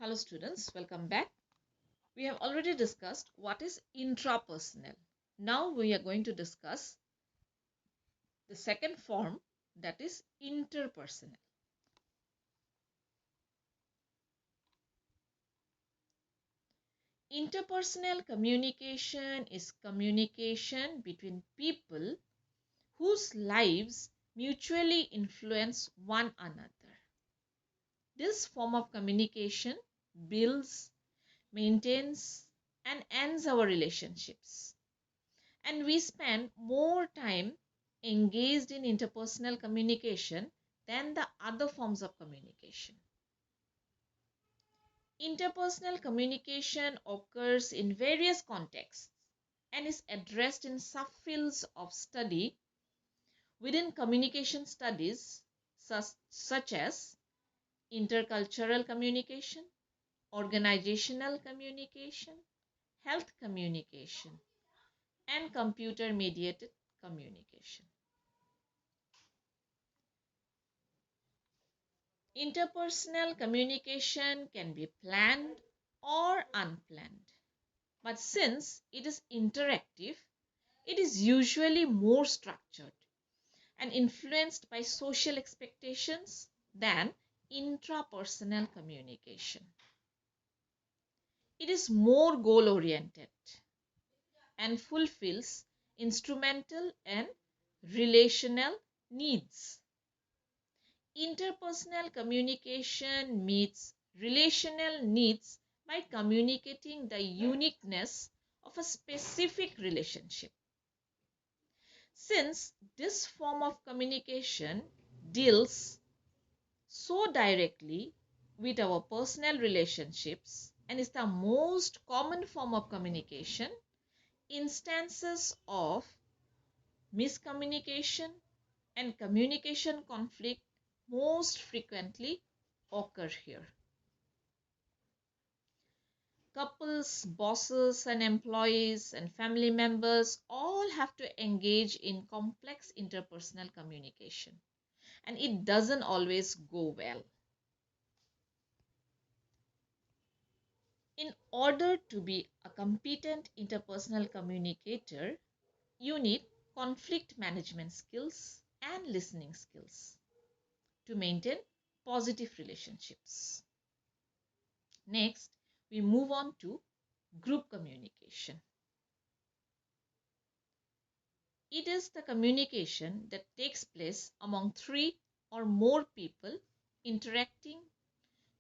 Hello students, welcome back. We have already discussed what is intrapersonal. Now we are going to discuss the second form, that is interpersonal. Interpersonal communication is communication between people whose lives mutually influence one another. This form of communication builds, maintains, and ends our relationships. And we spend more time engaged in interpersonal communication than the other forms of communication. Interpersonal communication occurs in various contexts and is addressed in subfields of study within communication studies, such as intercultural communication, organizational communication, health communication, and computer mediated communication. Interpersonal communication can be planned or unplanned, but since it is interactive, it is usually more structured and influenced by social expectations than intrapersonal communication. It is more goal oriented and fulfills instrumental and relational needs. Interpersonal communication meets relational needs by communicating the uniqueness of a specific relationship. Since this form of communication deals so directly with our personal relationships and is the most common form of communication, instances of miscommunication and communication conflict most frequently occur here. Couples, bosses, and employees and family members all have to engage in complex interpersonal communication, and it doesn't always go well. In order to be a competent interpersonal communicator, you need conflict management skills and listening skills to maintain positive relationships. Next, we move on to group communication. It is the communication that takes place among three or more people interacting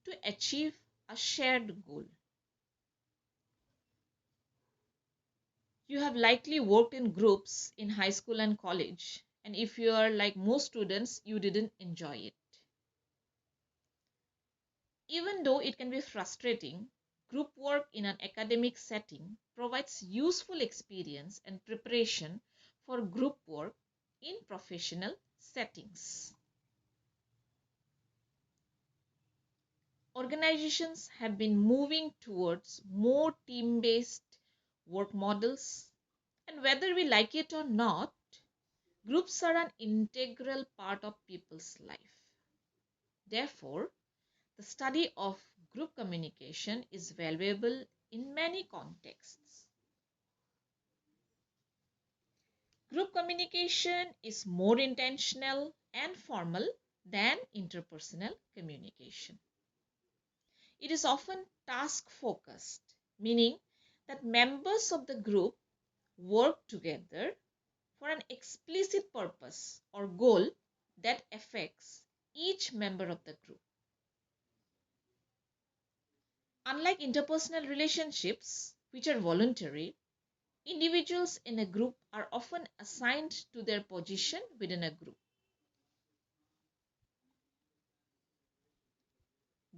to achieve a shared goal. You have likely worked in groups in high school and college, and if you are like most students, you didn't enjoy it. Even though it can be frustrating, group work in an academic setting provides useful experience and preparation for group work in professional settings. Organizations have been moving towards more team-based work models, and whether we like it or not, groups are an integral part of people's life. Therefore, the study of group communication is valuable in many contexts. Group communication is more intentional and formal than interpersonal communication. It is often task focused, meaning that members of the group work together for an explicit purpose or goal that affects each member of the group. Unlike interpersonal relationships, which are voluntary, individuals in a group are often assigned to their position within a group.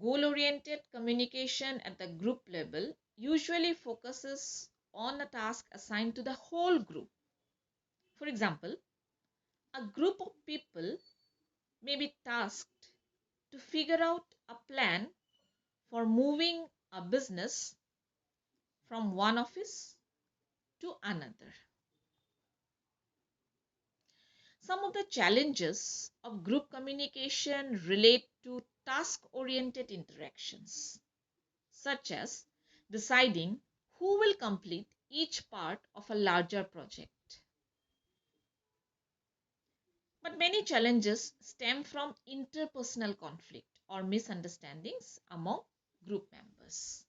Goal-oriented communication at the group level usually focuses on a task assigned to the whole group. For example, a group of people may be tasked to figure out a plan for moving a business from one office to another. Some of the challenges of group communication relate to task-oriented interactions. such as deciding who will complete each part of a larger project. But many challenges stem from interpersonal conflict or misunderstandings among group members.